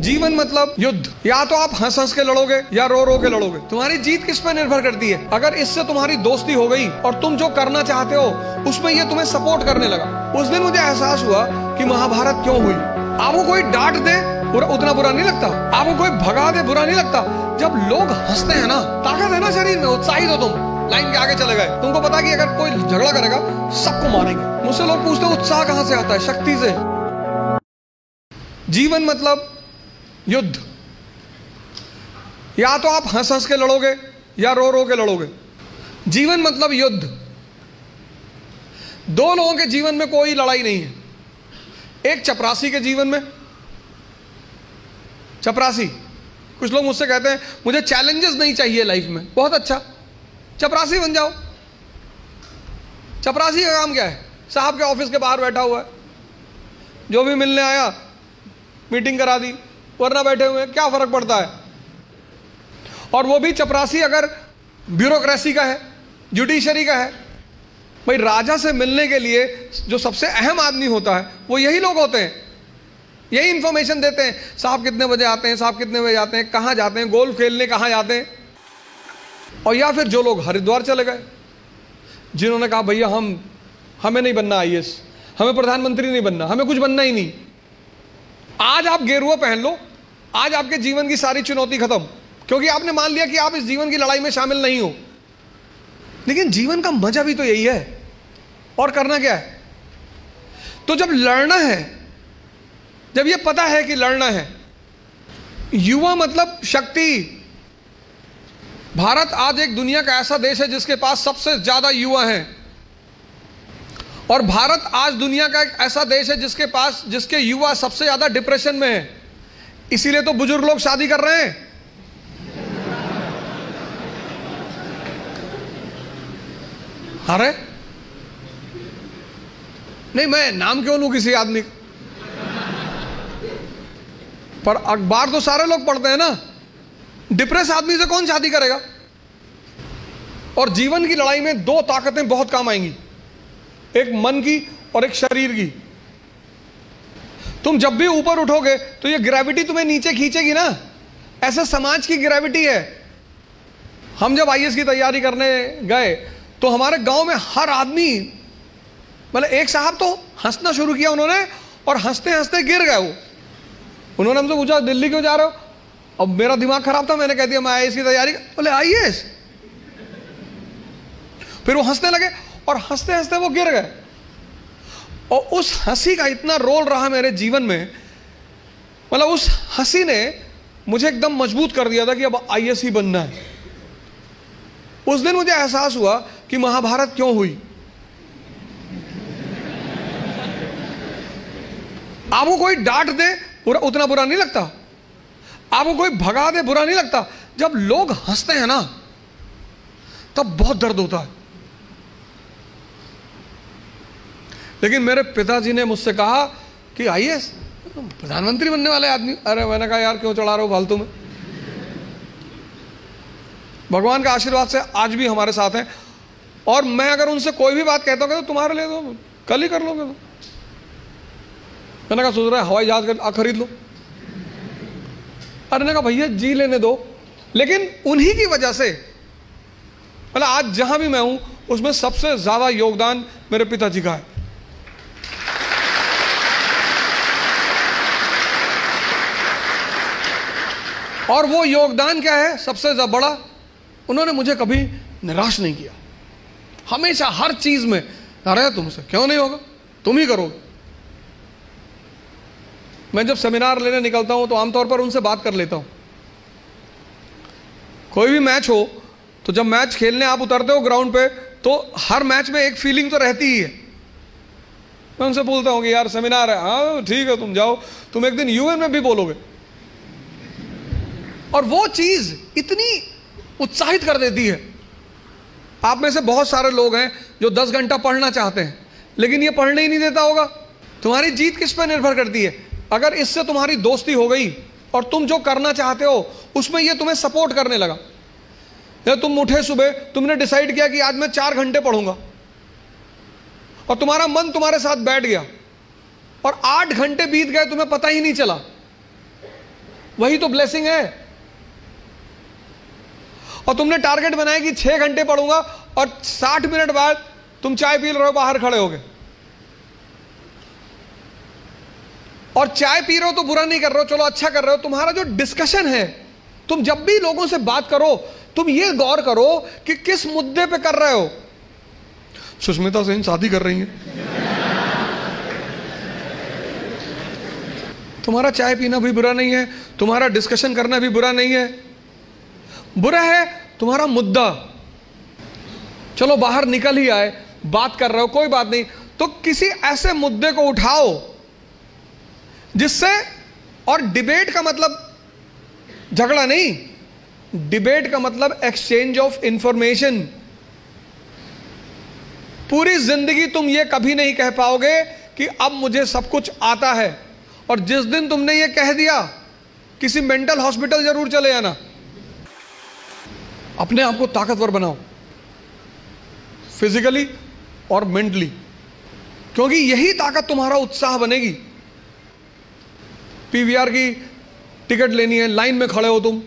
जीवन मतलब युद्ध। या तो आप हंस हंस के लड़ोगे या रो रो के लड़ोगे। तुम्हारी जीत किस पर निर्भर करती है। अगर इससे तुम्हारी दोस्ती हो गई और तुम जो करना चाहते हो उसमें ये तुम्हें सपोर्ट करने लगा। उस दिन मुझे एहसास हुआ कि महाभारत क्यों हुई। आपको कोई डांट दे उतना बुरा नहीं लगता, आपको कोई भगा दे बुरा नहीं लगता। जब लोग हंसते हैं ना, ताकत है ना शरीर में, उत्साहित हो तुम, लाइन के आगे चले गए। तुमको पता कि अगर कोई झगड़ा करेगा सबको मारेंगे। मुझसे लोग पूछते हैं उत्साह कहां से आता है? शक्ति से। जीवन मतलब युद्ध। या तो आप हंस हंस के लड़ोगे या रो रो के लड़ोगे। जीवन मतलब युद्ध। दो लोगों के जीवन में कोई लड़ाई नहीं है। एक चपरासी के जीवन में, चपरासी, कुछ लोग मुझसे कहते हैं मुझे चैलेंजेस नहीं चाहिए लाइफ में। बहुत अच्छा, चपरासी बन जाओ। चपरासी का काम क्या है? साहब के ऑफिस के बाहर बैठा हुआ है, जो भी मिलने आया मीटिंग करा दी, वरना बैठे हुए, क्या फर्क पड़ता है। और वो भी चपरासी अगर ब्यूरोक्रेसी का है, जुडिशरी का है। भाई राजा से मिलने के लिए जो सबसे अहम आदमी होता है वो यही लोग होते हैं, यही इंफॉर्मेशन देते हैं। साहब कितने बजे आते हैं, साहब कितने बजे आते हैं, कहाँ जाते हैं, गोल्फ खेलने कहाँ जाते हैं। और या फिर जो लोग हरिद्वार चले गए, जिन्होंने कहा भैया हमें नहीं बनना आईएएस, हमें प्रधानमंत्री नहीं बनना, हमें कुछ बनना ही नहीं। आज आप गेरुआ पहन लो, आज आपके जीवन की सारी चुनौती खत्म, क्योंकि आपने मान लिया कि आप इस जीवन की लड़ाई में शामिल नहीं हो। लेकिन जीवन का मजा भी तो यही है। और करना क्या है? तो जब लड़ना है, जब ये पता है कि लड़ना है, युवा मतलब शक्ति। भारत आज एक दुनिया का ऐसा देश है जिसके पास सबसे ज्यादा युवा हैं। और भारत आज दुनिया का एक ऐसा देश है जिसके युवा सबसे ज्यादा डिप्रेशन में है। इसीलिए तो बुजुर्ग लोग शादी कर रहे हैं। अरे नहीं, मैं नाम क्यों लूं किसी आदमी, पर अखबार तो सारे लोग पढ़ते हैं ना। डिप्रेस आदमी से कौन शादी करेगा? और जीवन की लड़ाई में दो ताकतें बहुत काम आएंगी, एक मन की और एक शरीर की। तुम जब भी ऊपर उठोगे तो ये ग्रेविटी तुम्हें नीचे खींचेगी ना। ऐसे समाज की ग्रेविटी है। हम जब आईएएस की तैयारी करने गए तो हमारे गांव में हर आदमी, मतलब एक साहब तो हंसना शुरू किया उन्होंने, और हंसते हंसते गिर गए वो। उन्होंने हमसे पूछा दिल्ली क्यों जा रहे हो? अब मेरा दिमाग खराब था, मैंने कह दिया मैं आईएएस की तैयारी। बोले आईएएस? फिर वो हंसने लगे और हंसते हंसते वो गिर गए। और उस हंसी का इतना रोल रहा मेरे जीवन में, मतलब उस हंसी ने मुझे एकदम मजबूत कर दिया था कि अब आईएएस ही बनना है। उस दिन मुझे एहसास हुआ कि महाभारत क्यों हुई। आपको कोई डांट दे उतना बुरा नहीं लगता, आपको कोई भगा दे बुरा नहीं लगता। जब लोग हंसते हैं ना तब बहुत दर्द होता है। लेकिन मेरे पिताजी ने मुझसे कहा कि आईएएस प्रधानमंत्री बनने वाले आदमी। अरे मैंने कहा यार क्यों चढ़ा रहे हो फालतू में। भगवान का आशीर्वाद से आज भी हमारे साथ हैं। और मैं अगर उनसे कोई भी बात कहता हूँ तो तुम्हारे लिए तो कल ही कर लोगे। तो मैंने कहा सोच रहा है हवाई जहाज खरीद लो। अरे ने कहा भैया जी लेने दो। लेकिन उन्हीं की वजह से, मतलब आज जहां भी मैं हूं उसमें सबसे ज्यादा योगदान मेरे पिताजी का है। और वो योगदान क्या है सबसे बड़ा? उन्होंने मुझे कभी निराश नहीं किया। हमेशा हर चीज में, अरे तुमसे क्यों नहीं होगा, तुम ही करोगे। मैं जब सेमिनार लेने निकलता हूं तो आमतौर पर उनसे बात कर लेता हूं। कोई भी मैच हो तो जब मैच खेलने आप उतरते हो ग्राउंड पे तो हर मैच में एक फीलिंग तो रहती ही है। मैं उनसे बोलता हूं कि यार सेमिनार है, हाँ ठीक है तुम जाओ, तुम एक दिन यूएन में भी बोलोगे। और वो चीज इतनी उत्साहित कर देती है। आप में से बहुत सारे लोग हैं जो 10 घंटा पढ़ना चाहते हैं लेकिन ये पढ़ने ही नहीं देता होगा। तुम्हारी जीत किस पर निर्भर करती है? अगर इससे तुम्हारी दोस्ती हो गई और तुम जो करना चाहते हो उसमें ये तुम्हें सपोर्ट करने लगा। या तुम उठे सुबह, तुमने डिसाइड किया कि आज मैं 4 घंटे पढ़ूंगा और तुम्हारा मन तुम्हारे साथ बैठ गया और 8 घंटे बीत गए, तुम्हें पता ही नहीं चला। वही तो ब्लेसिंग है। और तुमने टारगेट बनाया कि 6 घंटे पढ़ूंगा और 60 मिनट बाद तुम चाय पी रहे हो बाहर खड़े होगे। और चाय पी रहे हो तो बुरा नहीं कर रहे हो, चलो अच्छा कर रहे हो। तुम्हारा जो डिस्कशन है, तुम जब भी लोगों से बात करो, तुम ये गौर करो कि किस मुद्दे पे कर रहे हो। सुष्मिता सेन शादी कर रही है, तुम्हारा चाय पीना भी बुरा नहीं है, तुम्हारा डिस्कशन करना भी बुरा नहीं है। बुरा है तुम्हारा मुद्दा। चलो बाहर निकल ही आए, बात कर रहे हो, कोई बात नहीं, तो किसी ऐसे मुद्दे को उठाओ जिससे, और डिबेट का मतलब झगड़ा नहीं, डिबेट का मतलब एक्सचेंज ऑफ इंफॉर्मेशन। पूरी जिंदगी तुम ये कभी नहीं कह पाओगे कि अब मुझे सब कुछ आता है, और जिस दिन तुमने ये कह दिया, किसी मेंटल हॉस्पिटल जरूर चले जाना। अपने आप को ताकतवर बनाओ, फिजिकली और मेंटली, क्योंकि यही ताकत तुम्हारा उत्साह बनेगी। पीवीआर की टिकट लेनी है, लाइन में खड़े हो तुम,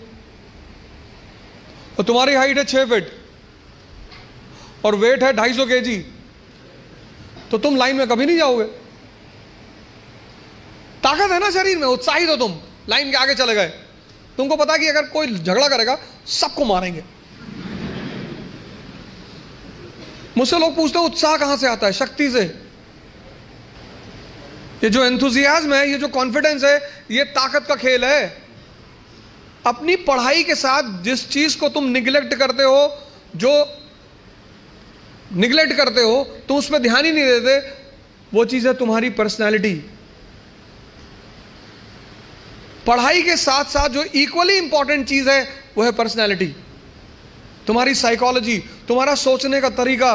और तुम्हारी हाइट है 6 फीट और वेट है 250 kg, तो तुम लाइन में कभी नहीं जाओगे। ताकत है ना शरीर में, उत्साहित हो तुम, लाइन के आगे चले गए। तुमको पता कि अगर कोई झगड़ा करेगा सबको मारेंगे। मुझसे लोग पूछते हैं उत्साह कहां से आता है? शक्ति से। ये जो एंथुजियाज्म है, ये जो कॉन्फिडेंस है, ये ताकत का खेल है। अपनी पढ़ाई के साथ जिस चीज को तुम निगलेक्ट करते हो, जो निगलेक्ट करते हो, तुम उस पर ध्यान ही नहीं देते, वो चीज है तुम्हारी पर्सनैलिटी। पढ़ाई के साथ साथ जो इक्वली इंपॉर्टेंट चीज है वो है पर्सनैलिटी, तुम्हारी साइकोलॉजी, तुम्हारा सोचने का तरीका।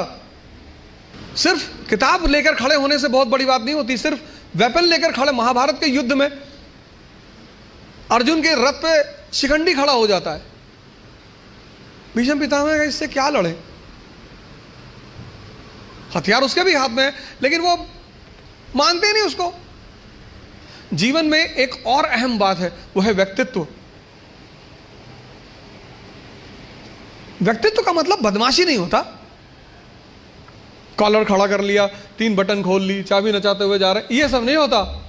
सिर्फ किताब लेकर खड़े होने से बहुत बड़ी बात नहीं होती। सिर्फ वेपन लेकर खड़े, महाभारत के युद्ध में अर्जुन के रथ पे शिखंडी खड़ा हो जाता है, भीष्म पितामह का इससे क्या लड़े? हथियार उसके भी हाथ में है, लेकिन वो मानते नहीं उसको। जीवन में एक और अहम बात है, वो है व्यक्तित्व। व्यक्तित्व का मतलब बदमाशी नहीं होता। कॉलर खड़ा कर लिया, 3 बटन खोल ली, चाबी नचाते हुए जा रहे, ये सब नहीं होता।